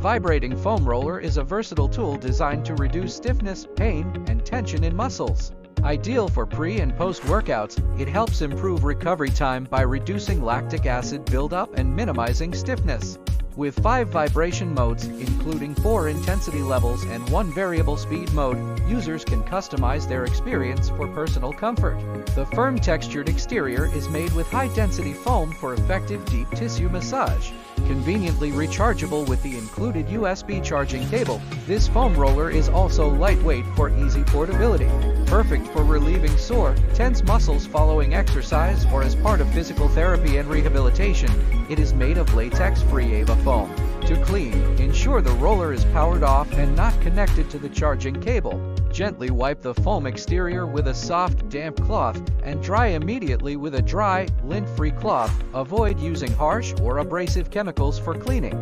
vibrating foam roller is a versatile tool designed to reduce stiffness, pain, and tension in muscles. Ideal for pre- and post-workouts, it helps improve recovery time by reducing lactic acid buildup and minimizing stiffness. With 5 vibration modes, including 4 intensity levels and 1 variable speed mode, users can customize their experience for personal comfort. The firm textured exterior is made with high-density foam for effective deep tissue massage. Conveniently rechargeable with the included USB charging cable, this foam roller is also lightweight for easy portability. Perfect for relieving sore, tense muscles following exercise or as part of physical therapy and rehabilitation. It is made of latex-free Ava foam. To clean, ensure the roller is powered off and not connected to the charging cable. Gently wipe the foam exterior with a soft, damp cloth and dry immediately with a dry, lint-free cloth. Avoid using harsh or abrasive chemicals for cleaning.